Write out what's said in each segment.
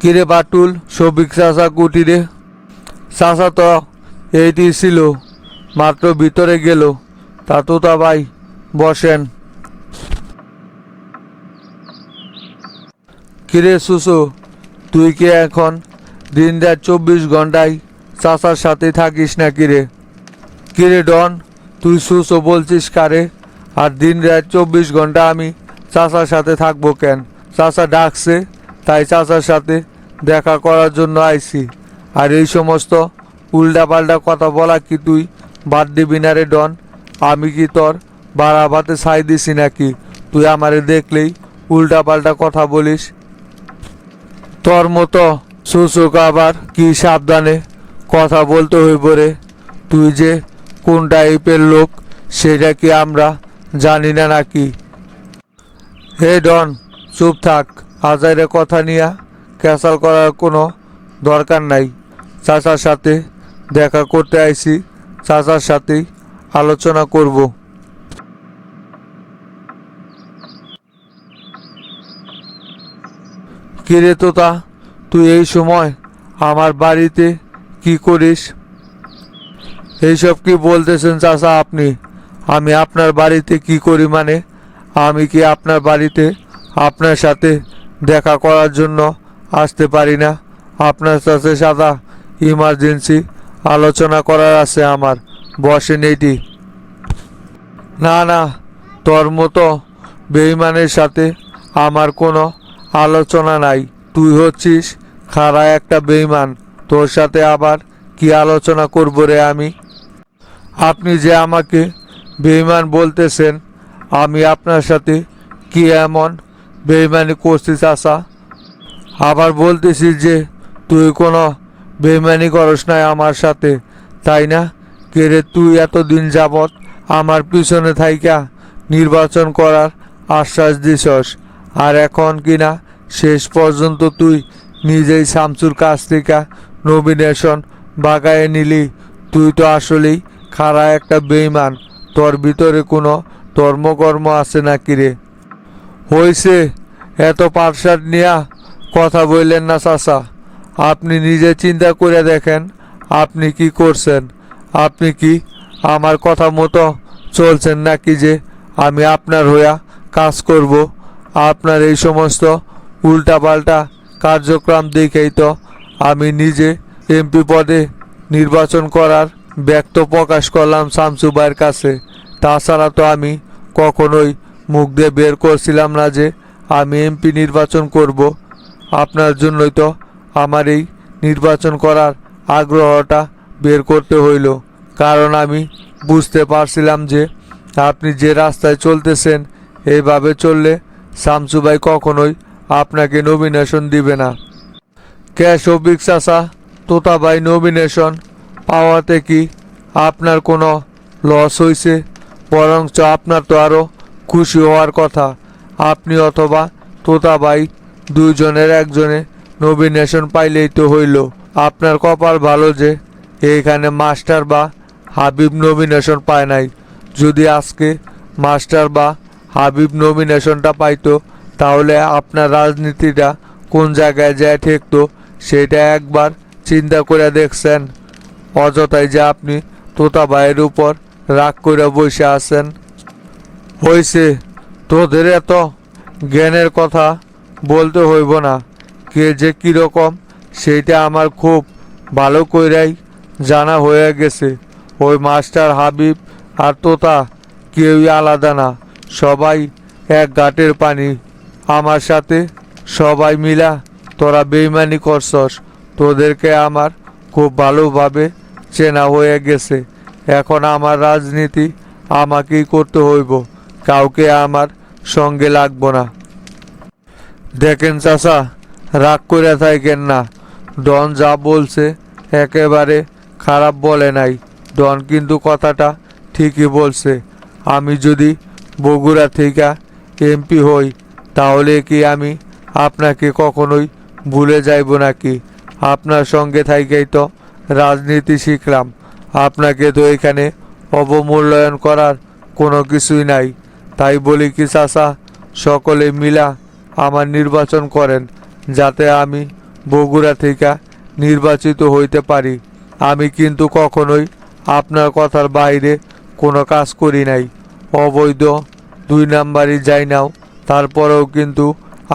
কিরে বাটুল, শফিক চাচা কুটিরে? চাচা তো এইটি ছিল, মাত্র ভিতরে গেল। তা তোতা ভাই বসেন। কিরে সুসু, তুই কি এখন দিন রাত 24 ঘন্টায় চাচার সাথে থাকিস না কিরে? কিরে ডন, তুই সুসু বলছিস কারে? আর দিন রাত 24 ঘন্টা আমি চাচার সাথে থাকবো কেন? চাচা ডাকছে, তাই চাচার সাথে দেখা করার জন্য আইছি। আর এই সমস্ত উল্টাপাল্টা কথা বলা কি তুই বাদ দিবি না রে ডন? আমি কি তোর বাড়া ভাতে ছাই দিছি নাকি তুই আমারে দেখলেই উল্টাপাল্টা কথা বলিস? তোর মতো সুসুক আবার কি সাবধানে কথা বলতে হইব রে? তুই যে কোন টাইপের লোক সেটা কি আমরা জানি না নাকি? হে ডন, চুপ থাক। আজাইরে কথা নিয়ে ক্যাসাল করার কোনো দরকার নাই। চাচার সাথে দেখা করতে আইছি, চাচার সাথেই আলোচনা করব। কিরে তোতা, তুই এই সময় আমার বাড়িতে কি করিস? এইসব কি বলতেছেন চাচা আপনি? আমি আপনার বাড়িতে কি করি মানে? আমি কি আপনার বাড়িতে আপনার সাথে দেখা করার জন্য আসতে পারি না? আপনার সাথে সাদা ইমার্জেন্সি আলোচনা করার আছে আমার। বসেন এইটি। না না, তোর মতো বেঈমানের সাথে আমার কোনো আলোচনা নাই। তুই হচ্ছিস খাড়া একটা বেঈমান। তোর সাথে আবার কি আলোচনা করবো রে আমি? আপনি যে আমাকে বেঈমান বলতেছেন, আমি আপনার সাথে কি এমন বেঈমানি করছি চাচা? আবার বলতেছিস যে তুই কোনো বেঈমানি করস নাই আমার সাথে, তাই না? কেরে তুই এতদিন যাবৎ আমার পিছনে থাইকা নির্বাচন করার আশ্বাস দিছস, আর এখন কিনা শেষ পর্যন্ত তুই নিজেই শামসুর কাছ থেকে নমিনেশন বাগায়ে নিলি। তুই তো আসলেই খাড়া একটা বেঈমান। তোর ভিতরে কোনো ধর্মকর্ম আছে নাকি রে? হইছে, এত পাটসাট নিয়া কথা বললেন না চাচা। আপনি নিজে চিন্তা করে দেখেন আপনি কি করছেন। আপনি কি আমার কথা মতো চলছেন নাকি যে আমি আপনার হইয়া কাজ করব? আপনার এই সমস্ত উল্টাপাল্টা কার্যক্রম দেখেই তো আমি নিজে এমপি পদে নির্বাচন করার ব্যক্ত প্রকাশ করলাম শামসু ভাইয়ের কাছে। তাছাড়া তো আমি কখনোই মুখ দিয়ে বের করছিলাম না যে আমি এমপি নির্বাচন করব। আপনার জন্যই তো আমার এই নির্বাচন করার আগ্রহটা বের করতে হইল, কারণ আমি বুঝতে পারছিলাম যে আপনি যে রাস্তায় চলতেছেন এইভাবে চললে শামসু ভাই কখনোই আপনাকে নমিনেশন দিবে না। ক্যাশ শফিক চাচা, তোতা ভাই নমিনেশন পাওয়াতে কি আপনার কোনো লস হয়েছে? বরঞ্চ আপনার তো আরও খুশি হওয়ার কথা। আপনি অথবা তোতা ভাই দুইজনের একজনে নমিনেশন পাইলেই তো হইল। আপনার কপাল ভালো যে এইখানে মাস্টার বা হাবিব নমিনেশন পায় নাই। যদি আজকে মাস্টার বা হাবিব নমিনেশনটা পাইতো, তাহলে আপনার রাজনীতিটা কোন জায়গায় যায় ঠেকতো সেটা একবার চিন্তা করে দেখছেন? অযথাই যে আপনি তোতা ভাইয়ের উপর রাগ করে বসে আছেন। হইছে, তোদের এত জ্ঞানের কথা বলতে হইব না। কে যে কীরকম সেইটা আমার খুব ভালো কইরাই জানা হয়ে গেছে। ওই মাস্টার হাবিব আর তোতা কেউই আলাদা না, সবাই এক ঘাটের পানি। আমার সাথে সবাই মিলা তোরা বেইমানি করছস। তোদেরকে আমার খুব ভালোভাবে চেনা হয়ে গেছে। এখন আমার রাজনীতি আমাকেই করতে হইব, কাউকে আমার সঙ্গে লাগবো না। দেখেন চাচা, রাগ করে থাকেন না। ডন যা বলছে একেবারে খারাপ বলে নাই। ডন কিন্তু কথাটা ঠিকই বলছে। আমি যদি বগুড়া থেকে এমপি হই, তাহলে কি আমি আপনাকে কখনোই ভুলে যাইব নাকি? আপনার সঙ্গে থাইকেই তো রাজনীতি শিখলাম। আপনাকে তো এখানে অবমূল্যায়ন করার কোনো কিছুই নাই। তাই বলি কি চাচা, সকলে মিলা আমার নির্বাচন করেন, যাতে আমি বগুড়া থেকে নির্বাচিত হইতে পারি। আমি কিন্তু কখনোই আপনার কথার বাইরে কোনো কাজ করি নাই। অবৈধ 2 নাম্বারই যাই নাও, তারপরেও কিন্তু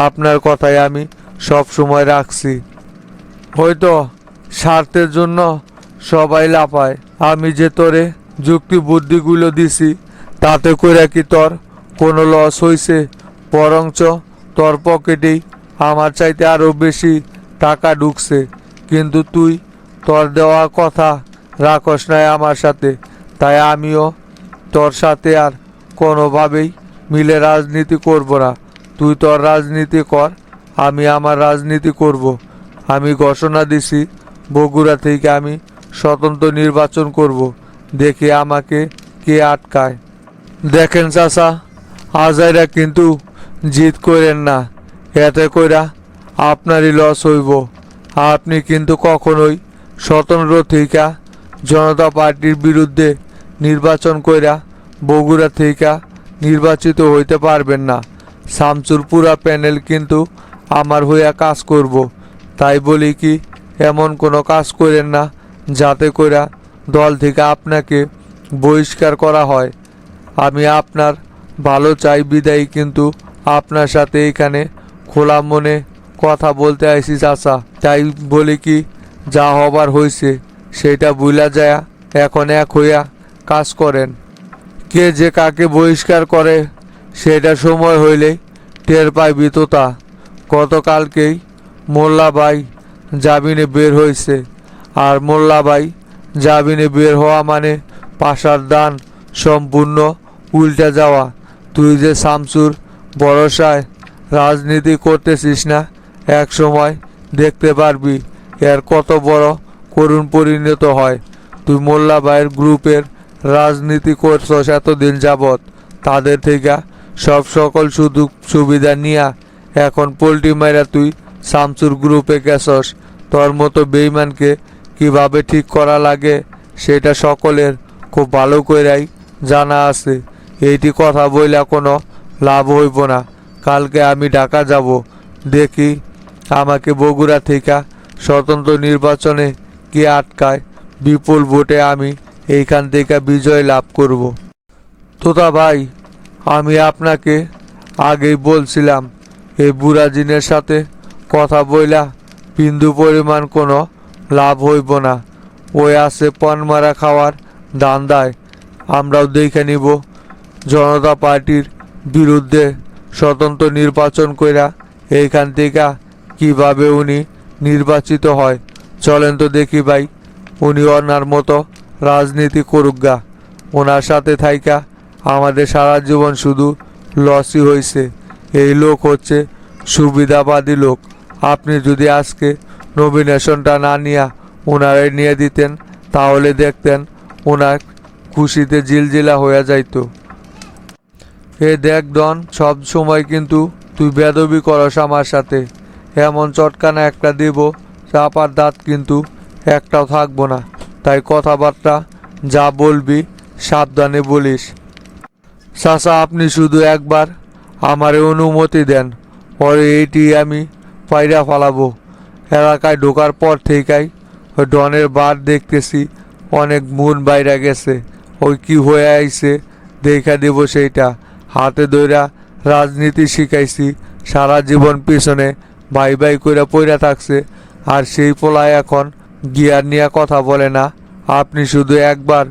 আপনার কথাই আমি সব সময় রাখছি। হয়তো স্বার্থের জন্য সবাই লাফায়, আমি যে তোরে যুক্তি বুদ্ধিগুলো দিছি তাতে কইরা কি তোর কোনো লস হইছে? বরঞ্চ তোর পকেটেই আমার চাইতে আরো বেশি টাকা ঢুকছে। কিন্তু তুই তোর দেওয়া কথা রাখস নাই আমার সাথে, তাই আমিও তোর সাথে আর কোনোভাবেই মিলে রাজনীতি করব না। তুই তোর রাজনীতি কর, আমি আমার রাজনীতি করব। আমি ঘোষণা দিছি বগুড়া থেকে আমি স্বতন্ত্র নির্বাচন করব। দেখি আমাকে কে আটকায়। দেখেন চাচা, আজাইরা কিন্তু জিত করেন না, এতে কইরা আপনারই লস হইব। আপনি কিন্তু কখনোই স্বতন্ত্র থেকে জনতা পার্টির বিরুদ্ধে নির্বাচন কইরা বগুড়া থেকে নির্বাচিত হইতে পারবেন না। শামসুর পুরা প্যানেল কিন্তু আমার হইয়া কাজ করব। তাই বলি কি, এমন কোনো কাজ করেন না যাতে কইরা দল থেকে আপনাকে বহিষ্কার করা হয়। আমি আপনার ভালো চাই বিদায়ী, কিন্তু আপনার সাথে এখানে খোলা মনে কথা বলতে আইসি চাচা। তাই বলি কি, যা হবার হইছে সেটা ভুলা যায় এখন এক হইয়া কাজ করেন। কে যে কাকে বহিষ্কার করে সেটা সময় হইলেই টের পাইবি তোতা। গতকালকেই মোল্লা ভাই জামিনে বের হয়েছে, আর মোল্লা ভাই জামিনে বের হওয়া মানে পাশার দান সম্পূর্ণ উল্টে যাওয়া। তুই যে শামসুর ভরসায় রাজনীতি করতেছিস না, এক সময় দেখতে পারবি এর কত বড় করুণ পরিণত হয়। তুই মোল্লা ভাইয়ের গ্রুপের রাজনীতি করছস এতদিন যাবৎ, তাদের থেকে সব সকল সুযোগ সুবিধা নিয়া এখন পোল্ট্রি মাইরা তুই শামসুর গ্রুপে গেছস। তোর মতো বেইমানকে কিভাবে ঠিক করা লাগে সেটা সকলের খুব ভালো কইরাই জানা আছে। এইটি কথা বইলা কোনো লাভ হইব না। কালকে আমি ঢাকা যাব, দেখি আমাকে বগুড়া থেকে স্বতন্ত্র নির্বাচনে কে আটকায়। বিপুল ভোটে আমি এইখান থেকে বিজয় লাভ করব। তোতা ভাই, আমি আপনাকে আগেই বলছিলাম এই বুড়া জিনের সাথে কথা বইলা বিন্দু পরিমাণ কোনো লাভ হইব না। ওই আছে পণ মারা খাওয়ার ধান্দায়। আমরাও দেখে নিব জনতা পার্টির বিরুদ্ধে স্বতন্ত্র নির্বাচন কইরা এইখান থেকে কিভাবে উনি নির্বাচিত হয়। চলেন তো দেখি ভাই, উনি ওনার মতো রাজনীতি করুক গা। ওনার সাথে থাইকা আমাদের সারা জীবন শুধু লসই হয়েছে। এই লোক হচ্ছে সুবিধাবাদী লোক। আপনি যদি আজকে নমিনেশনটা না নিয়ে ওনারে নিয়ে দিতেন, তাহলে দেখতেন ওনার খুশিতে জিলজিলা হয়ে যাইতো। এ দেখ ডন, সব সময় কিন্তু তুই বেদবি করস আমার সাথে। এমন চটকানা একটা দিব, চাপার দাঁত কিন্তু একটাও থাকবো না। তাই কথাবার্তা যা বলবি সাবধানে বলিস। চাচা, আপনি শুধু একবার আমারে অনুমতি দেন, পরে এইটি আমি পায়রা ফালাবো। এলাকায় ঢোকার পর থেকেই ওই ডনের বার দেখতেছি অনেক মন বাইরা গেছে। ওই কি হয়ে আইছে দেখা দেব সেইটা। হাতে ধইরা রাজনীতি শিখাইছি, সারা জীবন পিছনে ভাই ভাই কইরা পইরা থাকছে, আর সেই পোলায় এখন গিয়ার নিয়ে কথা বলে না। আপনি শুধু একবার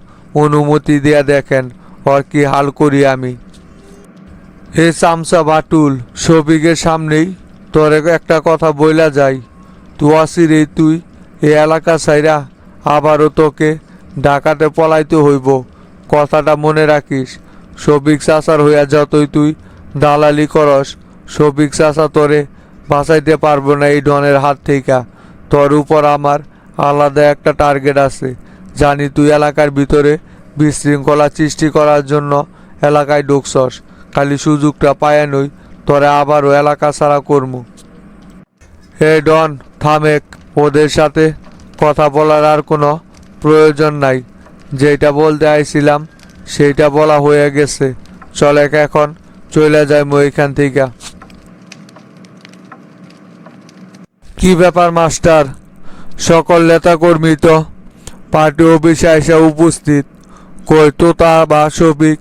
অনুমতি দিয়া দেখেন ওর কি হাল করি আমি। হে চামচা বাটুল, শফিকের সামনেই তোর একটা কথা বইলা যাই। তুই আসিরে তুই এ এলাকা ছাইরা আবারও তোকে ঢাকাতে পলাইতে হইব। কথাটা মনে রাখিস। শফিক চাচার হইয়া যতই তুই দালালি করস, শফিক চাচা তোরে বাঁচাইতে পারবো না এই ডনের হাত থেকে। তোর উপর আমার আলাদা একটা টার্গেট আছে। জানি তুই এলাকার ভিতরে বিশৃঙ্খলা সৃষ্টি করার জন্য এলাকায় ঢুকছস। খালি সুযোগটা পায় নই, তোরে আবারও এলাকা ছাড়া করমু। হে ডন, থামেক। ওদের সাথে কথা বলার আর কোনো প্রয়োজন নাই। যেটা বলতে আইছিলাম সেইটা বলা হয়ে গেছে। চলে এখন চলে যাইমু এখান থেকে। কি ব্যাপার মাস্টার? সকল নেতাকর্মী তো পার্টি অফিসে এসে উপস্থিত। কই তোতা বা শফিক,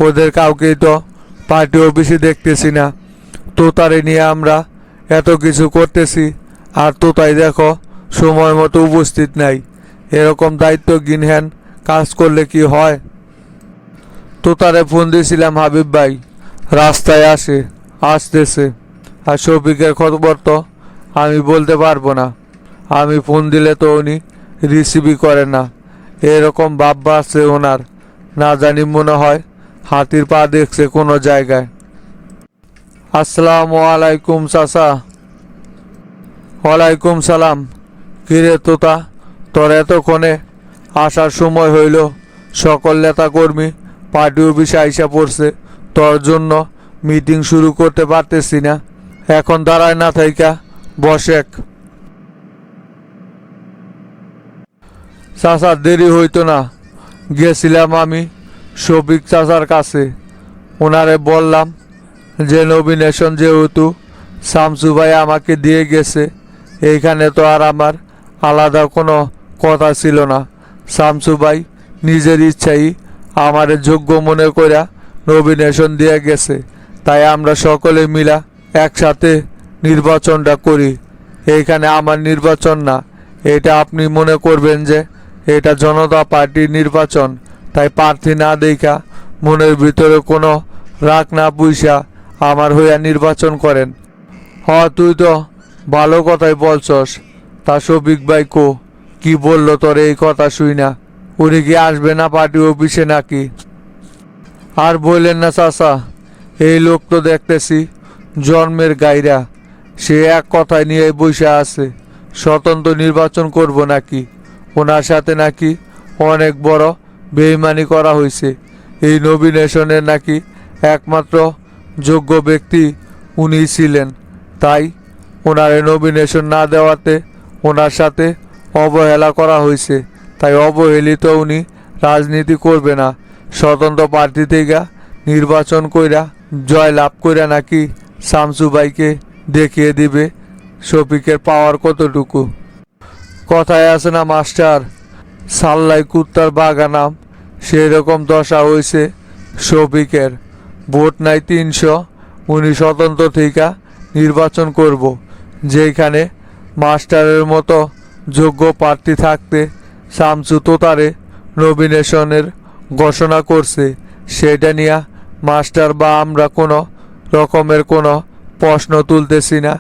ওদের কাউকেই তো পার্টি অফিসে দেখতেছি না। তোতারে নিয়ে আমরা এত কিছু করতেছি, আর তোতাই দেখো সময় মতো উপস্থিত নাই। এরকম দায়িত্বজ্ঞানহীন কাজ করলে কি হয়? তোতারে ফোন দিয়েছিলাম, হাবিব ভাই রাস্তায় আসতেছে। আর শফিকের খবর তো আমি বলতে পারবো না। আমি ফোন দিলে তো উনি রিসিভই করে না। এরকম ভাব আছে ওনার, না জানি মনে হয় হাতির পা দেখছে কোনো জায়গায়। আসসালামু আলাইকুম চাচা। ওয়ালাইকুম সালাম। কিরে তোতা, তোর এতক্ষণে আসার সময় হইল? সকল নেতাকর্মী পার্টি অফিসে আইসা পড়ছে, তোর জন্য মিটিং শুরু করতে পারতেছি না। এখন দাঁড়ায় না থাইকা বসেক। চাচার দেরি হইতো না। গেছিলাম আমি শফিক চাচার কাছে। ওনারে বললাম যে নমিনেশন যেহেতু শামসু ভাই আমাকে দিয়ে গেছে, এইখানে তো আর আমার আলাদা কোনো কথা ছিল না। শামসু ভাই নিজের ইচ্ছাই আমারে যোগ্য মনে কইরা নমিনেশন দিয়ে গেছে, তাই আমরা সকলে মিলা একসাথে নির্বাচনটা করি। এইখানে আমার নির্বাচন না, এটা আপনি মনে করবেন যে এটা জনতা পার্টির নির্বাচন। তাই প্রার্থী না দেখা মনের ভিতরে কোনো রাগ না পুইসা আমার হইয়া নির্বাচন করেন। তুই তো ভালো কথাই বলছস। তা শফিক ভাই কি বললো তোর এই কথা শুই না? উনি কি আসবে না পার্টি অফিসে নাকি? আর বললেন না চাচা, এই লোক তো দেখতেছি জন্মের গাইরা। সে এক কথায় নিয়ে বসে আছে, স্বতন্ত্র নির্বাচন করব নাকি। ওনার সাথে নাকি অনেক বড় বেইমানি করা হয়েছে। এই নমিনেশনের নাকি একমাত্র যোগ্য ব্যক্তি উনি ছিলেন, তাই ওনার নমিনেশন না দেওয়াতে ওনার সাথে অবহেলা করা হয়েছে। তাই অবহেলিত উনি রাজনীতি করবে না, স্বতন্ত্র প্রার্থী থেকে নির্বাচন কইরা জয় লাভ কইরা নাকি শামসু ভাইকে দেখিয়ে দিবে শফিকের পাওয়ার কতটুকু। কথায় আছে না মাস্টার, সাল্লাই কুত্তার বাগানাম, সেই রকম দশা হয়েছে শফিকের। ভোট নাই 300, উনি স্বতন্ত্র থেকে নির্বাচন করব। যেখানে মাস্টারের মতো যোগ্য প্রার্থী থাকতে শামসু তোতারে নমিনেশনের ঘোষণা করছে, সেটা নিয়ে মাস্টার বা আমরা কোনো রকমের কোনো প্রশ্ন তুলতেছি না।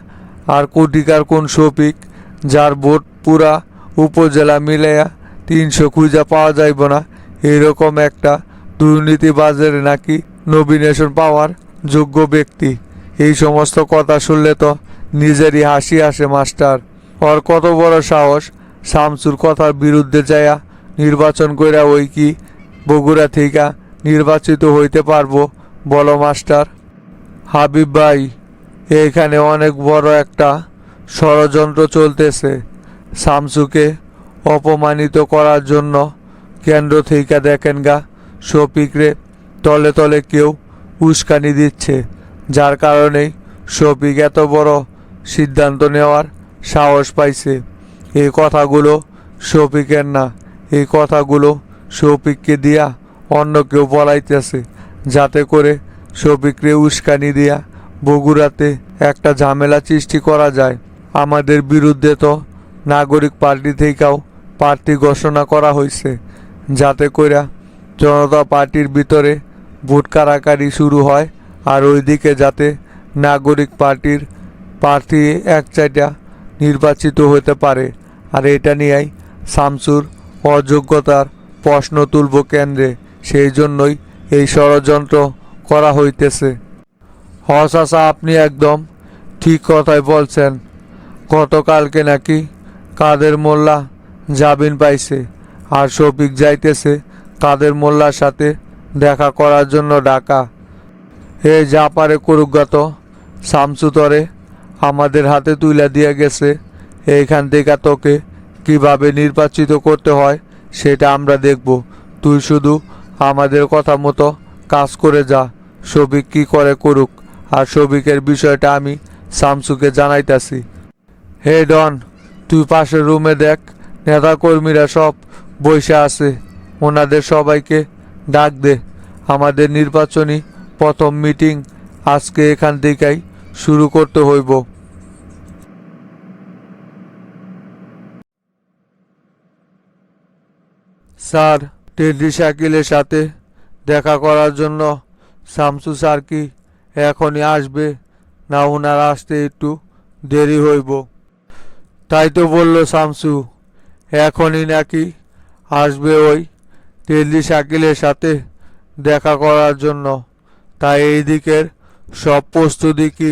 আর কোটিকার কোন শফিক, যার ভোট পুরা উপজেলা মিলাইয়া 300 খুঁজা পাওয়া যাইব না, এরকম একটা দুর্নীতিবাজের নাকি নমিনেশন পাওয়ার যোগ্য ব্যক্তি। এই সমস্ত কথা শুনলে তো নিজেরই হাসি আসে মাস্টার। ওর কত বড় সাহস শামসুর কথার বিরুদ্ধে যায়া নির্বাচন কইরা ওই কি বগুড়া থেকে নির্বাচিত হইতে পারবো বলো মাস্টার? হাবিব ভাই, এখানে অনেক বড় একটা ষড়যন্ত্র চলতেছে। শামসুকে অপমানিত করার জন্য কেন্দ্র থেকে দেখেন গা শফিকরে তলে তলে কেউ উস্কানি দিচ্ছে, যার কারণেই শফিক এত বড় সিদ্ধান্ত নেওয়ার সাহস পাইছে। এই কথাগুলো শফিকের না, এই কথাগুলো শফিককে দিয়া অন্য কেউ বলাইতেছে, যাতে করে শফিকরে উস্কানি দিয়া বগুড়াতে একটা ঝামেলা সৃষ্টি করা যায়। আমাদের বিরুদ্ধে তো নাগরিক পার্টি থেকেও প্রার্থী ঘোষণা করা হয়েছে, যাতে করে জনতা পার্টির ভিতরে ভোট কারাকারি শুরু হয়, আর ওইদিকে যাতে নাগরিক পার্টির প্রার্থী একচাইটা নির্বাচিত হতে পারে। আর এটা নিয়েই শামসুর অযোগ্যতার প্রশ্ন তুলব কেন্দ্রে, সেই জন্যই এই ষড়যন্ত্র করা হইতেছে। চাচা, আপনি একদম ঠিক কথাই বলছেন। গতকালকে নাকি কাদের মোল্লা জামিন পাইছে, আর শফিক যাইতেছে কাদের মোল্লার সাথে দেখা করার জন্য ঢাকা। এ যা পারে করুকগত, শামসু তরে আমাদের হাতে তুলে দিয়ে গেছে। এইখান থেকে তোকে কিভাবে নির্বাচিত করতে হয় সেটা আমরা দেখব। তুই শুধু আমাদের কথা মতো কাজ করে যা। শফিক কি করে করুক, আর শফিকের বিষয়টা আমি শামসুকে জানাইতাছি। হে ডন, তুই পাশের রুমে দেখ, নেতা কর্মীরা সব বসে আছে। ওনাদের সবাইকে ডাক দে। আমাদের নির্বাচনী প্রথম মিটিং আজকে এখান থেকেই শুরু করতে হইব। স্যার, টেডি শাকিলের সাথে দেখা করার জন্য শামসু স্যার কি এখনই আসবে, না ওনার আসতে একটু দেরি হইব? তাই তো বললো শামসু, এখনই নাকি আসবে ওই টেডি শাকিলের সাথে দেখা করার জন্য। তাই এই দিকের সব প্রস্তুতি কি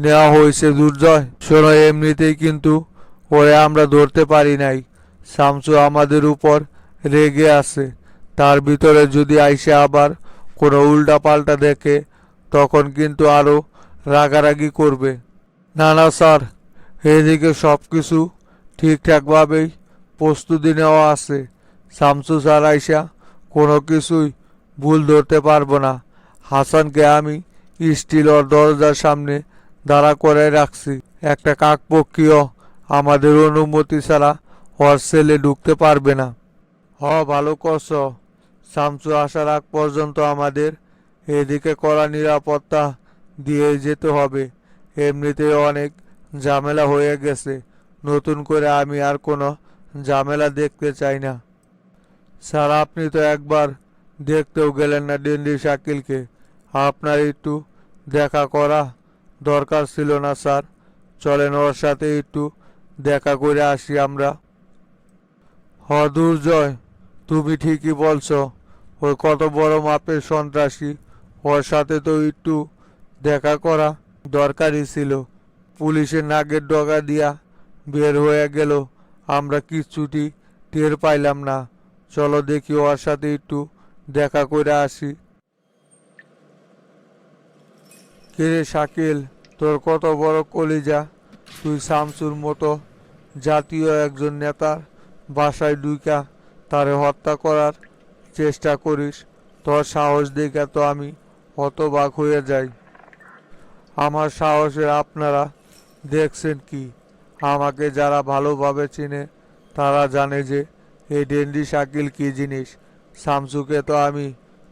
নেওয়া হয়েছে দুর্জয়? শোনো, এমনিতেই কিন্তু ওরে আমরা ধরতে পারি নাই। শামসু আমাদের উপর রেগে আছে। তার ভিতরে যদি আইসে আবার কোনো উল্টা পাল্টা দেখে, তখন কিন্তু আরো রাগারাগি করবে। না না স্যার, এদিকে সব কিছু ঠিকঠাকভাবেই প্রস্তুতি নেওয়া আছে। শামসু স্যার আইসা কোনো কিছুই ভুল ধরতে পারবো না। হাসানকে আমি স্টিল ওর দরজার সামনে দাঁড়া করে রাখছি। একটা কাকপক্ষীয় আমাদের অনুমতি ছাড়া ওর সেলে ঢুকতে পারবে না। ভালো করছ। শামসু আসার আগ পর্যন্ত আমাদের এদিকে কড়া নিরাপত্তা দিয়ে যেতে হবে। এমনিতেই অনেক ঝামেলা হয়ে গেছে, নতুন করে আমি আর কোনো ঝামেলা দেখতে চাই না। স্যার, আপনি তো একবার দেখতেও গেলেন না ডেন্ডি শাকিলকে। আপনার একটু দেখা করা দরকার ছিল না স্যার? চলেন ওর সাথে একটু দেখা করে আসি আমরা। দুর্জয়, তুমি ঠিকই বলছো। ওই কত বড় মাপের সন্ত্রাসী, ওর সাথে তো একটু দেখা করা দরকারই ছিল। পুলিশের নাকের ডগা দিয়া বের হয়ে গেল, আমরা কিচ্ছুটি টের পাইলাম না। চলো দেখি ওর সাথে একটু দেখা করে আসি। কিরে শাকিল, তোর কত বড় কলিজা! তুই শামসুর মতো জাতীয় একজন নেতার বাসায় ঢুইকা তারে হত্যা করার চেষ্টা করিস। তোর সাহস দেখে তো আমি হতবাক হয়ে যাই। আমার সাহসের আপনারা দেখছেন কি? আমাকে যারা ভালোভাবে চিনে তারা জানে যে এই ডেন্ডি শাকিল কি জিনিস। শামসুকে তো আমি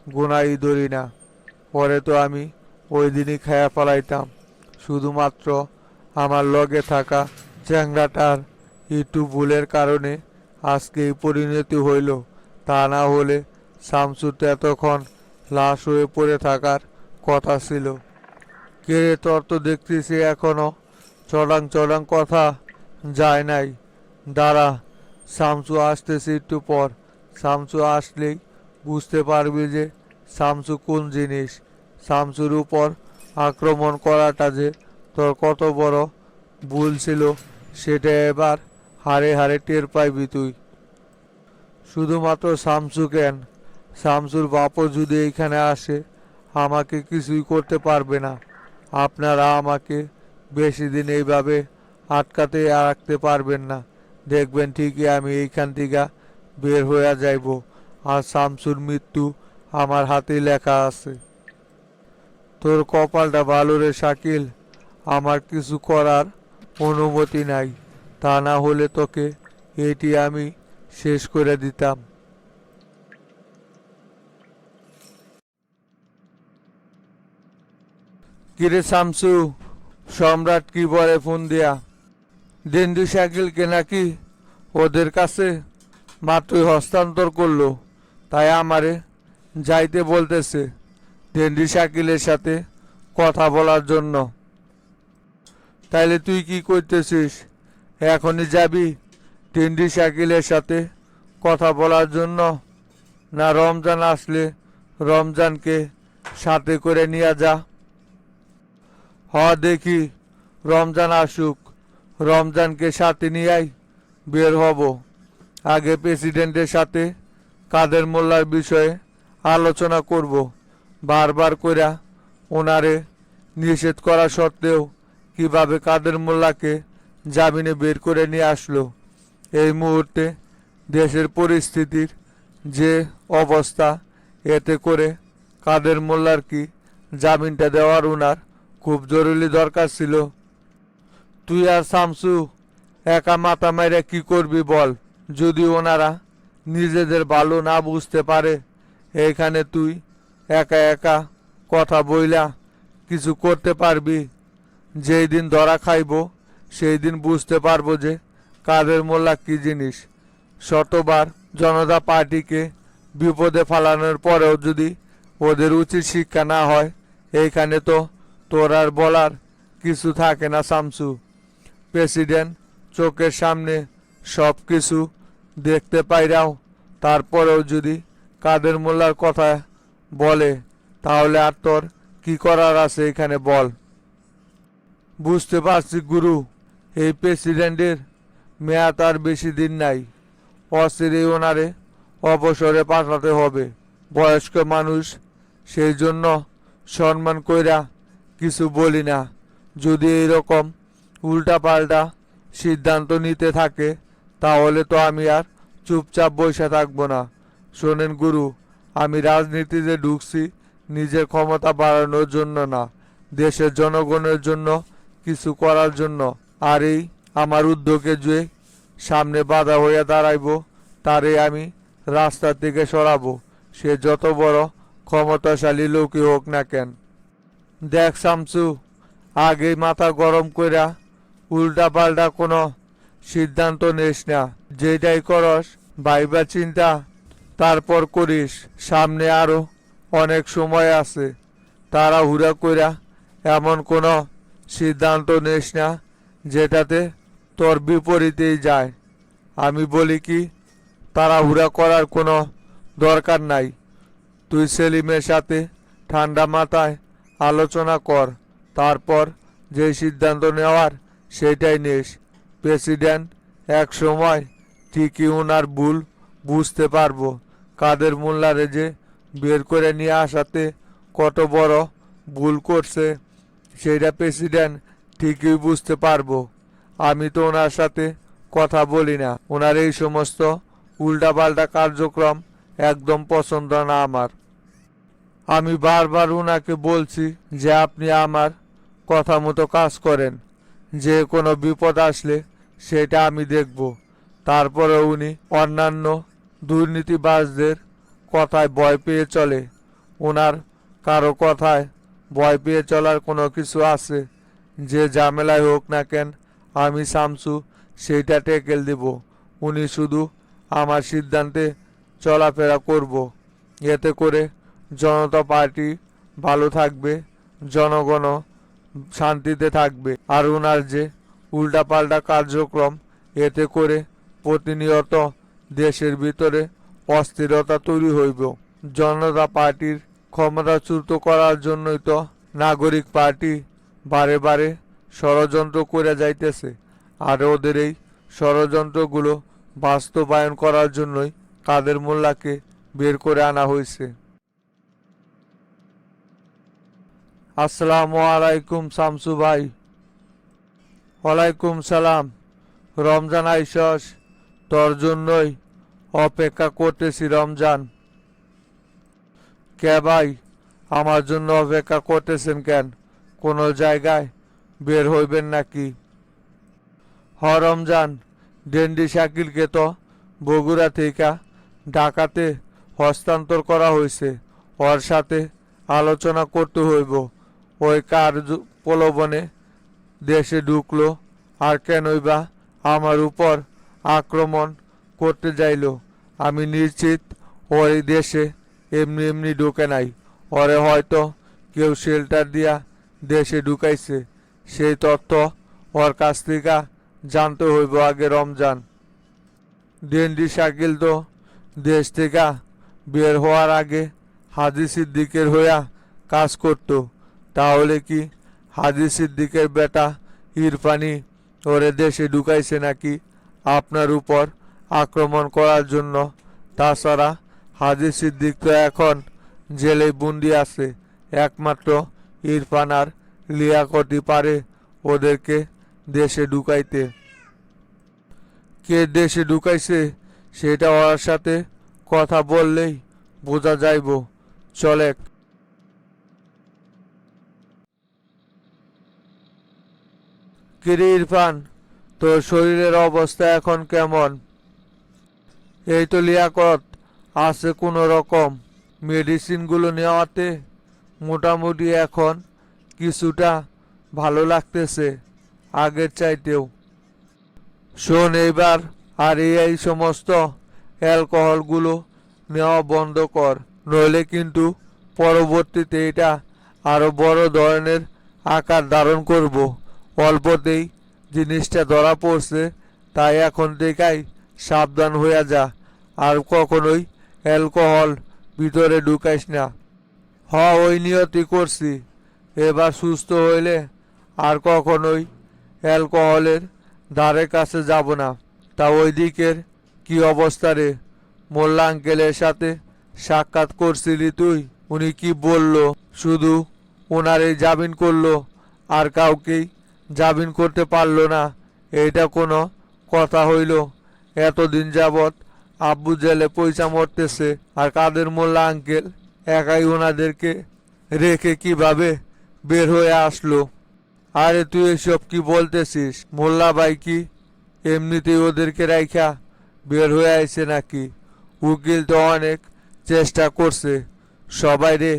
গুনাই ধরি না। পরে তো আমি ওই দিনই খেয়া ফেলাইতাম। শুধুমাত্র আমার লগে থাকা চ্যাংড়াটার একটু ভুলের কারণে আজকে এই পরিণতি হইল। তা না হলে শামসুর তো এতক্ষণ লাশ হয়ে পড়ে থাকার কথা ছিল। কে রে, তোর তো দেখতেছি এখনো চড়াং চড়াং কথা যায় নাই। দাঁড়া, শামসু আসতেছে একটু পর। শামসু আসলেই বুঝতে পারবি যে শামসু কোন জিনিস। শামসুর উপর আক্রমণ করাটা যে তোর কত বড় ভুল ছিল, সেটা এবার হারে হারে টের পাইবি তুই। শুধুমাত্র শামসু কেন, শামসুর বাপও যদি এইখানে আসে, আমাকে কিছুই করতে পারবে না। আপনারা আমাকে বেশি দিন এইভাবে আটকাতে রাখতে পারবেন না। দেখবেন ঠিকই আমি এইখান থেকে বের হয়ে যাইব, আর শামসুর মৃত্যু আমার হাতে লেখা আছে। তোর কপালটা ভালো রে শাকিল, আমার কিছু করার অনুমতি নাই। তা না হলে তোকে এটি আমি শেষ করে দিতাম। কিরে শামসু, সম্রাট কি বলে ফোন দিয়া? ডেন্ডি শাকিলকে নাকি ওদের কাছে মাত্রই হস্তান্তর করলো, তাই আমারে যাইতে বলতেছে ডেন্ডি শাকিলের সাথে কথা বলার জন্য। তাইলে তুই কি করতেছিস? এখনই যাবি ডেন্ডি শাকিলের সাথে কথা বলার জন্য, না রমজান আসলে রমজানকে সাথে করে নিয়ে যা? দেখি রমজান আসুক, রমজানকে সাথে নিয়েই বের হব। আগে প্রেসিডেন্টের সাথে কাদের মোল্লার বিষয়ে আলোচনা করব। বারবার কইরা ওনারে নিষেধ করা সত্ত্বেও কিভাবে কাদের মোল্লাকে জামিনে বের করে নিয়ে আসলো। এই মুহূর্তে দেশের পরিস্থিতির যে অবস্থা, এতে করে কাদের মোল্লার কি জামিনটা দেওয়ার ওনার খুব জরুরি দরকার ছিল। তুই আর শামসু একা মাথা মাইরা কি করবি বল? যদি ওনারা নিজেদের ভালো না বুঝতে পারে, এখানে তুই একা একা কথা বইলা কিছু করতে পারবি? যেই দিন ধরা খাইব সেই দিন বুঝতে পারবো যে কাদের মোল্লা কি জিনিস। শতবার জনতা পার্টিকে বিপদে ফালানোর পরেও যদি ওদের উচিত শিক্ষা না হয়, এইখানে তো তোর আর বলার কিছু থাকে না শামসু। প্রেসিডেন্ট চোখের সামনে সব কিছু দেখতে পাইরাও তারপরেও যদি কাদের মোল্লার কথা বলে, তাহলে আর তোর কি করার আছে এখানে বল? বুঝতে পারছি গুরু, এই প্রেসিডেন্টের মেয়াদ আর বেশি দিন নাই। অচিরেই ওনারে অবসরে পাঠাতে হবে। বয়স্ক মানুষ, সেই জন্য সম্মান কইরা কিছু বলি না। যদি এইরকম উল্টাপাল্টা সিদ্ধান্ত নিতে থাকে, তাহলে তো আমি আর চুপচাপ বসে থাকবো না। শোনেন গুরু, আমি রাজনীতিতে ঢুকছি নিজের ক্ষমতা বাড়ানোর জন্য না, দেশের জনগণের জন্য কিছু করার জন্য। আর এই আমার উদ্যোগে যে সামনে বাধা হইয়া দাঁড়াইব, তারে আমি রাস্তা থেকে সরাবো, সে যত বড় ক্ষমতাশালী লোকই হোক না কেন। দেখ শামসু, আগে মাথা গরম কইরা উল্টা পাল্টা কোনো সিদ্ধান্ত নিস না। যেটাই করস ভাইবা চিন্তা তারপর করিস। সামনে আরো অনেক সময় আছে। তাড়াহুড়া কইরা এমন কোনো সিদ্ধান্ত নিস না যেটাতে তোর বিপরীতেই যায়। আমি বলি কি, তাড়াহুড়া করার কোনো দরকার নাই। তুই সেলিমের সাথে ঠান্ডা মাথায় আলোচনা কর, তারপর যে সিদ্ধান্ত নেওয়ার সেটাই নিস। প্রেসিডেন্ট এক সময় ঠিকই ওনার ভুল বুঝতে পারবো। কাদের মোল্লারে যে বের করে নিয়ে আসাতে কত বড় ভুল করছে সেইটা প্রেসিডেন্ট ঠিকই বুঝতে পারবো। আমি তো ওনার সাথে কথা বলি না। ওনার এই সমস্ত উল্টাপাল্টা কার্যক্রম একদম পছন্দ না আমার। আমি বারবার ওনাকে বলছি যে আপনি আমার কথা মতো কাজ করেন, যে কোনো বিপদ আসলে সেটা আমি দেখব। তারপরে উনি অন্যান্য দুর্নীতিবাজদের কথায় ভয় পেয়ে চলে। ওনার কারো কথায় ভয় পেয়ে চলার কোনো কিছু আছে? যে ঝামেলায় হোক না কেন, আমি শামসু সেইটা টেকেল দেব। উনি শুধু আমার সিদ্ধান্তে চলাফেরা করব। এতে করে জনতা পার্টি ভালো থাকবে, জনগণও শান্তিতে থাকবে। আর ওনার যে উল্টাপাল্টা কার্যক্রম, এতে করে প্রতিনিয়ত দেশের ভিতরে অস্থিরতা তৈরি হইব। জনতা পার্টির ক্ষমতাচ্যুত করার জন্যই তো নাগরিক পার্টি বারে বারে ষড়যন্ত্র করে যাইতেছে। আর ওদের এই ষড়যন্ত্রগুলো বাস্তবায়ন করার জন্যই কাদের মোল্লাকে বের করে আনা হয়েছে। আসসালামু আলাইকুম শামসু ভাই। ওয়ালাইকুম সালাম। রমজান আইসস, তোর জন্যই অপেক্ষা করতেছি রমজান। কে ভাই, আমার জন্য অপেক্ষা করতেছেন কেন? কোনো জায়গায় বের হইবেন নাকি? রমজান, ডেন্ডি শাকিলকে তো বগুড়া থেকে ঢাকাতে হস্তান্তর করা হয়েছে। ওর সাথে আলোচনা করতে হইব। ওই কার প্রলোভনে দেশে ঢুকলো, আর কেনই বা আমার উপর আক্রমণ করতে যাইল? আমি নিশ্চিত ওই দেশে এমনি এমনি ঢুকে নাই। ওরে হয়তো কেউ শেল্টার দিয়া দেশে ঢুকাইছে। সেই তথ্য ওর কাছ থেকে জানতে হইব আগে রমজান। ডেন্ডি শাকিল তো দেশ থেকে বের হওয়ার আগে হাজি সিদ্দিকের হইয়া কাজ করত। তাহলে কি হাজি সিদ্দিকের বেটা ইরফানি ওরে দেশে ঢুকাইছে নাকি আপনার উপর আক্রমণ করার জন্য? তাছাড়া হাজি সিদ্দিক তো এখন জেলে বন্দি আছে। একমাত্র ইরফান আর লিয়াকতই পারে ওদেরকে দেশে ঢুকাইতে। কে দেশে ঢুকাইছে সেটা ওর সাথে কথা বললেই বোঝা যাইব। চলেক। কিরে ইরফান, তোর শরীরের অবস্থা এখন কেমন? এই তো লিয়াকত, আছে কোনো রকম। মেডিসিনগুলো নেওয়াতে মোটামুটি এখন কিছুটা ভালো লাগতেছে, আগের চাইতেও। শোন এইবার, আর এই সমস্ত অ্যালকোহলগুলো নেওয়া বন্ধ কর, নইলে কিন্তু পরবর্তীতে এটা আরো বড় ধরনের আকার ধারণ করব। অল্পতেই জিনিসটা ধরা পড়ছে, তাই এখন থেকেই সাবধান হয়ে যা। আর কখনোই অ্যালকোহল ভিতরে ঢুকাইস না। ওই নিয়তি করছি, এবার সুস্থ হইলে আর কখনোই অ্যালকোহলের ধারে কাছে যাব না। তা ওই দিকের কি অবস্থা রে? মোল্লা আঙ্কেলের সাথে সাক্ষাৎ করছিলি তুই? উনি কি বলল? শুধু ওনারই জামিন করলো, আর কাউকেই জামিন করতে পারলো না? এইটা কোনো কথা হইল? এতদিন যাবৎ আব্বু জেলে পয়সা মরতেছে, আর কাদের মোল্লা আঙ্কেল একাই ওনাদেরকে রেখে কিভাবে বের হয়ে আসলো? আরে তুই এসব কি বলতেছিস? মোল্লা ভাই কি এমনিতেই ওদেরকে রাইখা বের হয়ে আইছে নাকি? উকিল তো অনেক চেষ্টা করছে সবাই রে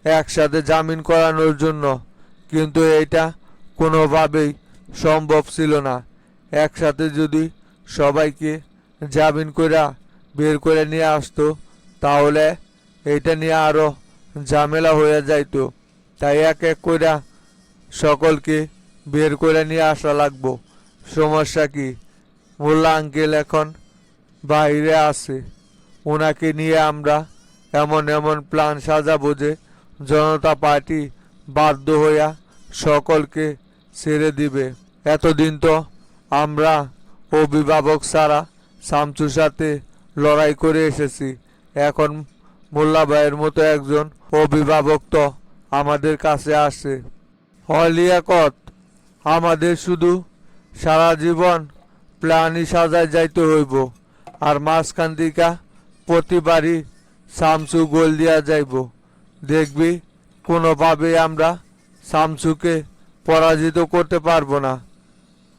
একসাথে জামিন করানোর জন্য, কিন্তু এইটা কোনোভাবেই সম্ভব ছিল না। একসাথে যদি সবাইকে জামিন কইরা বের করে নিয়ে আসতো, তাহলে এইটা নিয়ে আরো ঝামেলা হয়ে যাইতো। তাই এক এক কইরা সকলকে বের করে নিয়ে আসা লাগবো। সমস্যা কি? মোল্লা আঙ্কেল এখন বাইরে আছে, ওনাকে নিয়ে আমরা এমন এমন প্ল্যান সাজাবো যে জনতা পার্টি বাধ্য হইয়া সকলকে ছেড়ে দিবে। এতদিন তো আমরা অভিভাবক ছাড়া শামসুর সাথে লড়াই করে এসেছি, এখন মোল্লা ভাইয়ের মতো একজন অভিভাবক তো আমাদের কাছে আসে। লিয়াকত, আমাদের শুধু সারা জীবন প্ল্যানই সাজায় যাইতে হইব, আর মাঝখান দিকা প্রতিবারই শামসু গোল দিয়া যাইব। দেখবি কোনোভাবেই আমরা শামসুকে পরাজিত করতে পারবো না।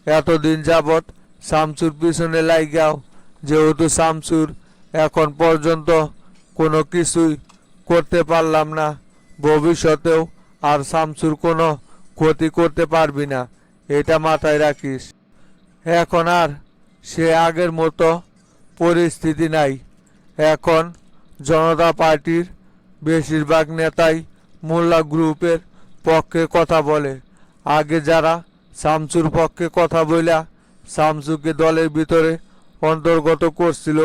এতদিন যাবৎ শামসুর পিছনে লাইগাও, যেহেতু শামসুর এখন পর্যন্ত কোনো কিছুই করতে পারলাম না, ভবিষ্যতেও আর শামসুর কোনো ক্ষতি করতে পারবি না, এটা মাথায় রাখিস। এখন আর সে আগের মতো পরিস্থিতি নাই। এখন জনতা পার্টির বেশিরভাগ নেতাই মোল্লা গ্রুপের পক্ষে কথা বলে। আগে যারা শামসুর পক্ষে কথা বইলা শামসুকে দলের ভিতরে অন্তর্গত করছিল,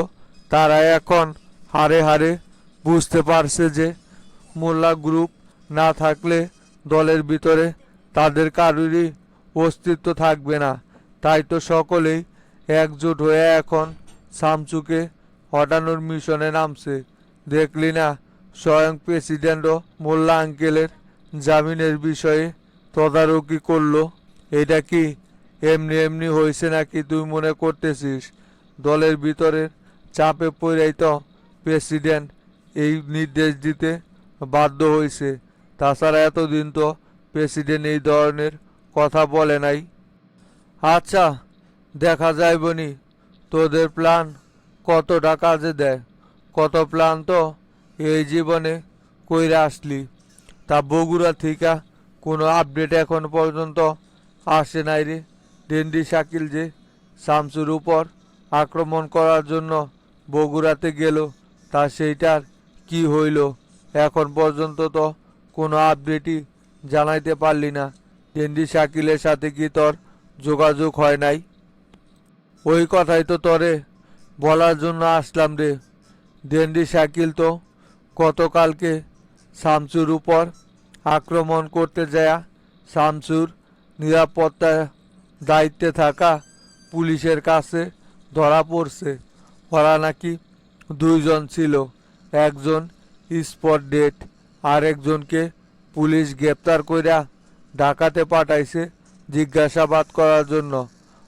তারা এখন হারে হারে বুঝতে পারছে যে মোল্লা গ্রুপ না থাকলে দলের ভিতরে তাদের কারোরই অস্তিত্ব থাকবে না। তাই তো সকলেই একজোট হয়ে এখন শামসুকে হটানোর মিশনে নামছে। দেখলি না, স্বয়ং প্রেসিডেন্টও মোল্লা আঙ্কেলের জামিনের বিষয়ে তদারকি করলো। এটা কি এমনি এমনি হয়েছে নাকি তুই মনে করতেছিস? দলের ভিতরের চাপে পড়েই তো প্রেসিডেন্ট এই নির্দেশ দিতে বাধ্য হয়েছে। তাছাড়া এতদিন তো প্রেসিডেন্ট এই ধরনের কথা বলে নাই। আচ্ছা, দেখা যায় বনি তোদের প্ল্যান কতটা কাজে দেয়। কত প্ল্যান তো এই জীবনে কইরা আসলি। তা বগুড়া থেকে কোনো আপডেট এখন পর্যন্ত আসে নাই রে? ডেন্ডি শাকিল যে শামসুর উপর আক্রমণ করার জন্য বগুড়াতে গেল, তা সেইটার কি হইল? এখন পর্যন্ত তো কোনো আপডেটই জানাইতে পারলি না। ডেন্ডি শাকিলের সাথে কি তোর যোগাযোগ হয় নাই? ওই কথাই তো তরে বলার জন্য আসলাম রে। ডেন্ডি শাকিল তো গতকালকে শামসুর উপর আক্রমণ করতে যায় শামসুর নিরাপত্তা দায়িত্বে থাকা পুলিশের কাছে ধরা পড়ছে। ওরা নাকি দুইজন ছিল, একজন স্পট ডেট, আর একজনকে পুলিশ গ্রেপ্তার কইরা ঢাকাতে পাঠাইছে জিজ্ঞাসাবাদ করার জন্য।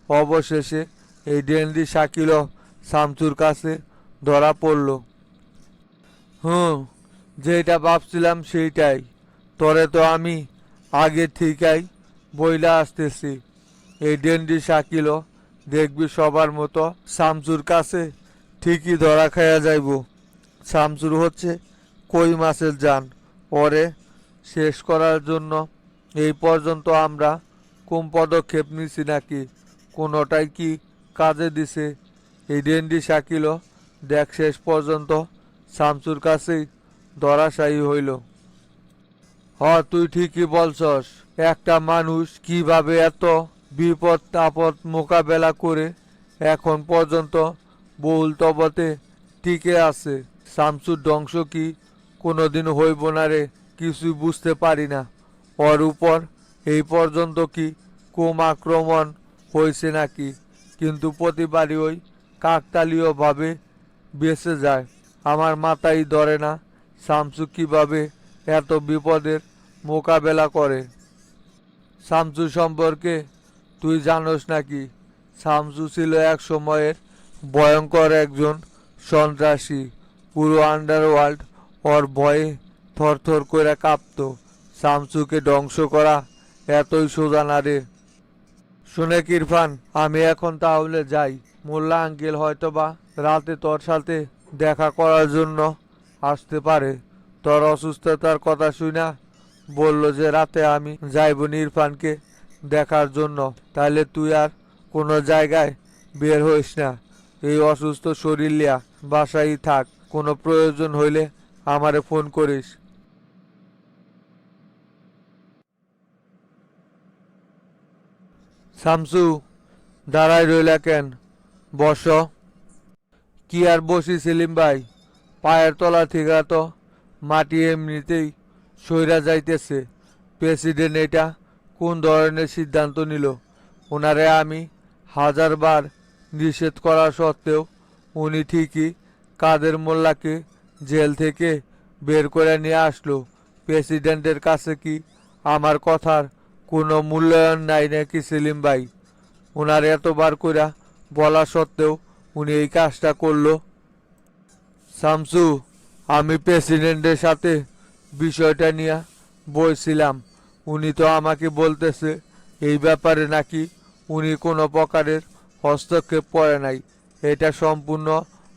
অবশেষে এই ডেন্ডি শাকিলও শামসুর কাছে ধরা পড়ল। যেটা ভাবছিলাম সেইটাই। তরে তো আমি আগে ঠিকই বইলা আসতেছি, এই ডেন্ডি শাকিলও দেখবি সবার মতো শামসুর কাছে ঠিকই ধরা খাইয়া যাইব। শামসুর হচ্ছে কই মাছের জান। ওরে শেষ করার জন্য এই পর্যন্ত আমরা কোন পদক্ষেপ নিছি নাকি কোনোটাই কি কাজে দিছে? এই ডেন্ডি শাকিলও দেখ শেষ পর্যন্ত শামসুর কাছেই ধরাশায়ী হইল। তুই ঠিকই বলছস। একটা মানুষ কিভাবে এত বিপদ আপদ মোকাবেলা করে এখন পর্যন্ত বহুল তবতে টিকে আছে। শামসুর ধ্বংস কি কোনোদিন হইব না রে, কিছুই বুঝতে পারি না। ওর উপর এই পর্যন্ত কি কোম আক্রমণ হয়েছে নাকি, কিন্তু প্রতিবারই ওই কাকতালীয়ভাবে বেঁচে যায়। আমার মাথায় ধরে না শামসু কিভাবে এত বিপদের মোকাবেলা করে। শামসু সম্পর্কে তুই জানোস নাকি? শামসু ছিল এক সময়ের ভয়ঙ্কর একজন সন্ত্রাসী। পুরো আন্ডারওয়ার্ল্ড ওর ভয়ে থরথর করে কাঁপত। শামসুকে ধ্বংস করা এতই সোজা না রে। শুনে ইরফান, আমি এখন তাহলে যাই। মোল্লা আঙ্কেল হয়তোবা রাতে তোর সাথে দেখা করার জন্য আসতে পারে। তোর অসুস্থতার কথা শুনা বলল যে রাতে আমি যাইব ইরফানকে দেখার জন্য। তাহলে তুই আর কোনো জায়গায় বের হইস না। এই অসুস্থ শরীর লিয়া বাসায় থাক। কোনো প্রয়োজন হইলে আমারে ফোন করিস। শামসু, দাঁড়াই রইলা কেন? বস। কি আর বসি সেলিম ভাই, পায়ের তলা থেকে তো মাটি এমনিতেই সইরা যাইতেছে। প্রেসিডেন্ট এটা কোন ধরনের সিদ্ধান্ত নিল? ওনারে আমি হাজারবার নিষেধ করা সত্ত্বেও উনি ঠিকই কাদের মোল্লাকে জেল থেকে বের করে নিয়ে আসলো। প্রেসিডেন্টের কাছে কি আমার কথার কোনো মূল্যায়ন নাই নাকি সেলিম ভাই? ওনার এতবার করে বলা সত্ত্বেও উনি এই কাজটা করলো। শামসু, আমি প্রেসিডেন্টের সাথে বিষয়টা নিয়ে বলছিলাম। উনি তো আমাকে বলতেছে এই ব্যাপারে নাকি উনি কোনো প্রকারের হস্তক্ষেপ করে নাই। এটা সম্পূর্ণ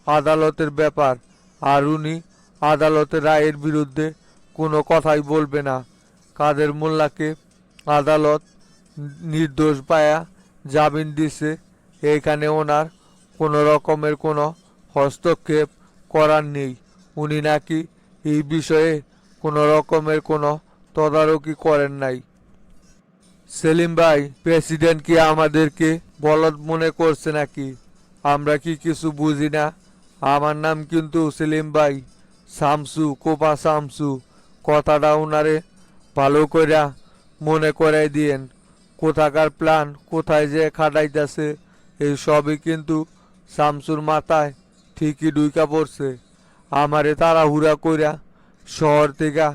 আদালতের ব্যাপার, আর উনি আদালতের রায়ের বিরুদ্ধে কোনো কথাই বলবে না। কাদের মোল্লাকে আদালত নির্দোষ পায়া জামিন দিছে। এইখানে ওনার কোনো রকমের কোনো হস্তক্ষেপ করার নেই। উনি নাকি এই বিষয়ে কোনো রকমের কোনো তদারকি করেন নাই। সেলিম ভাই, প্রেসিডেন্ট কি আমাদেরকে বলদ মনে করছে নাকি? আমরা কি কিছু বুঝি না? আমার নাম কিন্তু সেলিম ভাই, শামসু, কোপা শামসু। কথাটা উনারে ভালো কইরা মনে করাই দিয়েন। কোথাকার প্ল্যান কোথায় যে খাটাইতেছে এই সবই কিন্তু শামসুর মাথায় ঠিকই ঢুইকা পড়ছে। আমারে তাড়াহুড়া কইরা শহর থেকে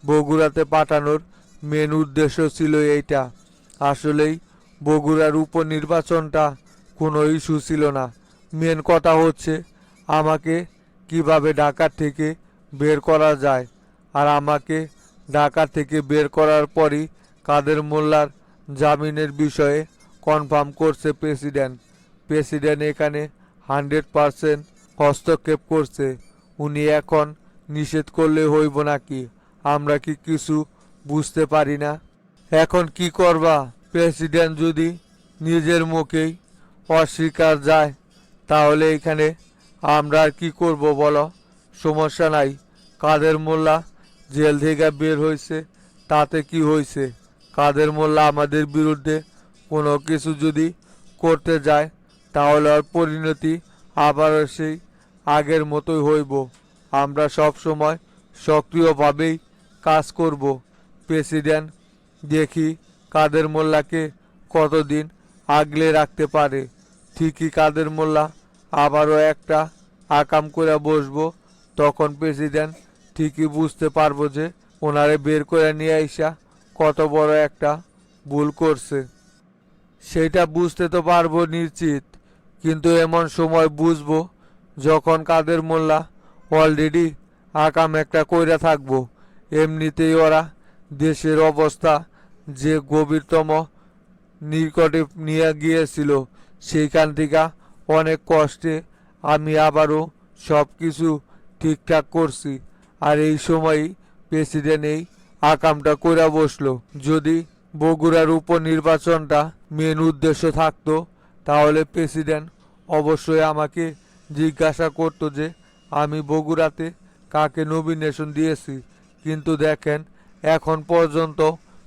বগুড়াতে পাঠানোর মেন উদ্দেশ্য ছিল এইটা। আসলেই বগুড়ার উপনির্বাচনটা কোনো ইস্যু ছিল না। মেন কথা হচ্ছে আমাকে কিভাবে ঢাকা থেকে বের করা যায়। আর আমাকে ঢাকা থেকে বের করার পরই কাদের মোল্লার জামিনের বিষয়ে কনফার্ম করছে প্রেসিডেন্ট। প্রেসিডেন্ট এখানে 100% হস্তক্ষেপ করছে। উনি এখন নিষেধ করলে হইব নাকি? আমরা কি কিছু বুঝতে পারি না? এখন কি করবা? প্রেসিডেন্ট যদি নিজের মুখেই অস্বীকার যায় তাহলে এখানে আমরা আর কি করব বলো? সমস্যা নাই। কাদের মোল্লা জেল থেকে বের হয়েছে, তাতে কি হয়েছে? কাদের মোল্লা আমাদের বিরুদ্ধে কোনো কিছু যদি করতে যায় তাহলে আর পরিণতি আবারও সেই আগের মতোই হইব। আমরা সব সময় সক্রিয়ভাবেই কাজ করব। প্রেসিডেন্ট দেখি কাদের মোল্লাকে কতদিন আগলে রাখতে পারে। ঠিকই কাদের মোল্লা আবারও একটা আকাম করে বসবো। তখন প্রেসিডেন্ট ঠিকই বুঝতে পারবো যে ওনারে বের করে নিয়ে আইসা কত বড় একটা ভুল করছে। সেটা বুঝতে তো পারবো নিশ্চিত, কিন্তু এমন সময় বুঝবো যখন কাদের মোল্লা অলরেডি আকাম একটা কইরা থাকবো। এমনিতেই ওরা দেশের অবস্থা যে গভীরতম নিকটে নিয়ে গিয়েছিল সেইখান থেকে অনেক কষ্টে আমি আবারও সব কিছু ঠিকঠাক করছি। আর এই সময়ই প্রেসিডেন্ট এই আকামটা কইরা বসলো। যদি বগুড়ার উপনির্বাচনটা মেন উদ্দেশ্য থাকতো, তাহলে প্রেসিডেন্ট অবশ্যই আমাকে জিজ্ঞাসা করতো যে আমি বগুড়াতে কাকে নমিনেশন দিয়েছি। কিন্তু দেখেন, এখন পর্যন্ত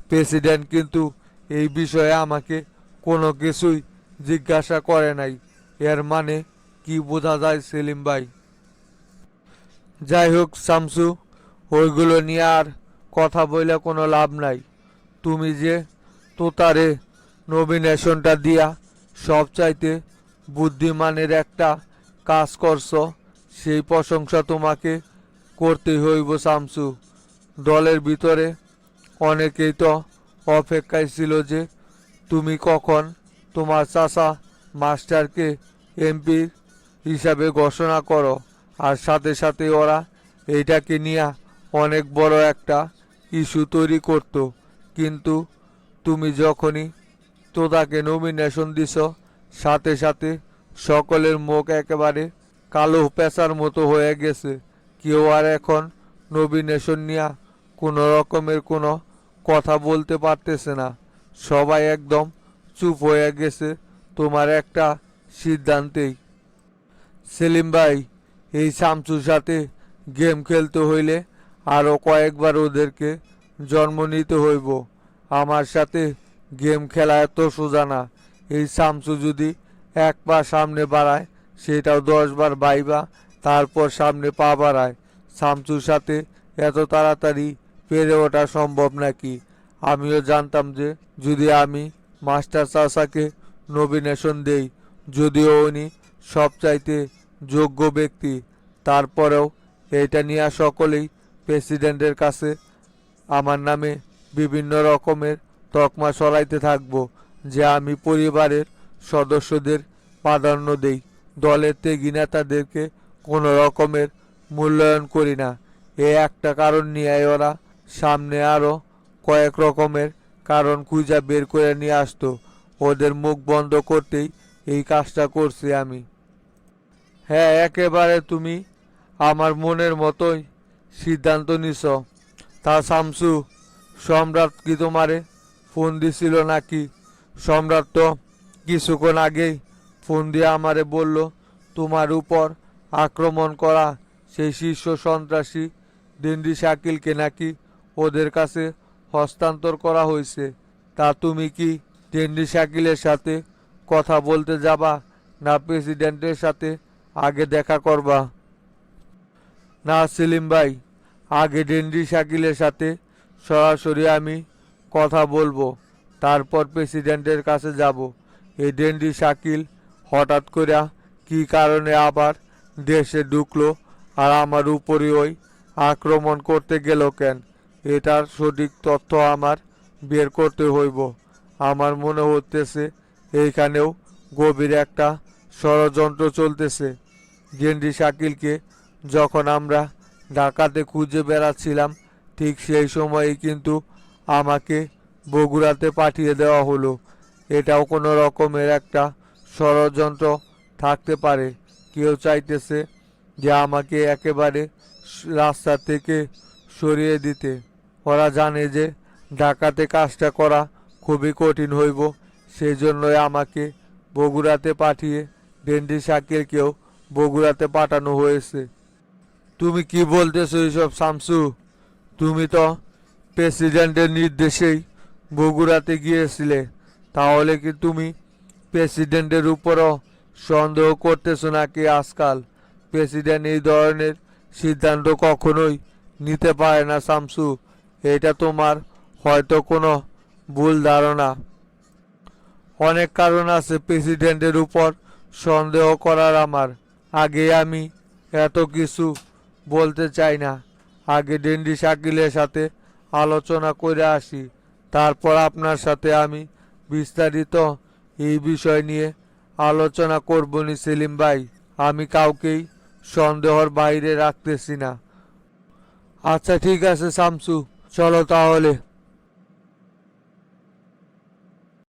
প্রেসিডেন্ট কিন্তু এই বিষয়ে আমাকে কোনো কিছুই জিজ্ঞাসা করে নাই। এর মানে কি বোঝা যায় সেলিম ভাই? যাই হোক শামসু, ওইগুলো নিয়ে আর কথা বলে কোনো লাভ নাই। তুমি যে তোতারে নমিনেশনটা দিয়া সবচাইতে বুদ্ধিমানের একটা কাজ করছো, সেই প্রশংসা তোমাকে করতেই হইব শামসু। দলের ভিতরে অনেকেই তো অপেক্ষায় ছিল যে তুমি কখন তোমার চাচা মাস্টারকে এমপি হিসাবে ঘোষণা করো। আর সাথে সাথে ওরা এইটাকে নিয়ে অনেক বড় একটা ইস্যু তৈরি করত। কিন্তু তুমি যখনই তোতাকে নমিনেশন দিছ, সাথে সাথে সকলের মুখ একেবারে কালো পেঁচার মতো হয়ে গেছে। কেউ আর এখন নমিনেশন নিয়ে কোনো রকমের কোনো কথা বলতে পারতেছে না। সবাই একদম চুপ হয়ে গেছে তোমার একটা সিদ্ধান্তেই। সেলিম ভাই, এই শামসুর সাথে গেম খেলতে হইলে আরও কয়েকবার ওদেরকে জন্ম নিতে হইব। আমার সাথে গেম খেলা এত সোজা না। এই শামসু যদি এক পা সামনে বাড়ায়, সেটাও 10 বার বাইবা তারপর সামনে পা বাড়ায়। শামসুর সাথে এত তাড়াতাড়ি পেরে ওঠা সম্ভব নাকি? আমিও জানতাম যে যদি আমি মাস্টার চাচাকে নমিনেশন দেই, যদিও উনি সবচাইতে যোগ্য ব্যক্তি, তারপরেও এটা নিয়ে সকলেই প্রেসিডেন্টের কাছে আমার নামে বিভিন্ন রকমের তকমা সরাইতে থাকবো যে আমি পরিবারের সদস্যদের প্রাধান্য দেই, দলের ত্যাগী নেতাদেরকে কোনো রকমের মূল্যায়ন করি না। এই একটা কারণ নিয়ে ওরা সামনে আরও কয়েক রকমের কারণ খুঁজা বের করে নিয়ে আসতো। ওদের মুখ বন্ধ করতেই এই কাজটা করছি আমি। হ্যাঁ, একেবারে তুমি আমার মনের মতোই সিদ্ধান্ত নিছ। তা শামসু, সম্রাট কি তোমারে ফোন দিছিল নাকি? সম্রাট তো কিছুক্ষণ আগেই ফোন দিয়ে আমারে বলল তোমার উপর আক্রমণ করা সেই শীর্ষ সন্ত্রাসী ডেন্ডি শাকিলকে নাকি ওদের কাছে হস্তান্তর করা হয়েছে। তা তুমি কি ডেন্ডি শাকিলের সাথে কথা বলতে যাবা, না প্রেসিডেন্টের সাথে আগে দেখা করবা? না সেলিম ভাই, আগে ডেন্ডি শাকিলের সাথে সরাসরি আমি কথা বলবো, তারপর প্রেসিডেন্টের কাছে যাব। এই ডেন্ডি শাকিল হঠাৎ করে কি কারণে আবার দেশে ঢুকলো আর আমার উপরে ওই আক্রমণ করতে গেল কেন? এটার সঠিক তথ্য আমার বের করতে হইব। আমার মনে হতেছে এইখানেও গভীর একটা ষড়যন্ত্র চলতেছে। ডেন্ডি শাকিলকে যখন আমরা ঢাকাতে খুঁজে বেড়াচ্ছিলাম, ঠিক সেই সময়ই কিন্তু আমাকে বগুড়াতে পাঠিয়ে দেওয়া হলো। এটাও কোনো রকমের একটা ষড়যন্ত্র থাকতে পারে। কেউ চাইতেছে যে আমাকে একেবারে রাস্তা থেকে সরিয়ে দিতে। ওরা জানে যে ঢাকাতে কাজটা করা খুবই কঠিন হইব, সেই জন্যই আমাকে বগুড়াতে পাঠিয়ে ডেন্ডি শাকিলকেও বগুড়াতে পাঠানো হয়েছে। তুমি কি বলতেছো এইসব শামসু? তুমি তো প্রেসিডেন্টের নির্দেশেই বগুড়াতে গিয়েছিলে। তাহলে কি তুমি প্রেসিডেন্টের উপরও সন্দেহ করতেছো নাকি? আজকাল প্রেসিডেন্ট এই ধরনের সিদ্ধান্ত কখনোই নিতে পারে না শামসু। এটা তোমার হয়তো কোনো ভুল ধারণা। অনেক কারণ আছে প্রেসিডেন্টের উপর সন্দেহ করার আমার। আগে আমি এত কিছু বলতে চাই না। আগে ডেন্ডি শাকিলের সাথে আলোচনা করে আসি, তারপর আপনার সাথে আমি বিস্তারিত এই বিষয় নিয়ে আলোচনা করবনি সেলিম ভাই। আমি কাউকেই সন্দেহর বাইরে রাখতেছি না। আচ্ছা ঠিক আছে শামসু, চলো তাহলে।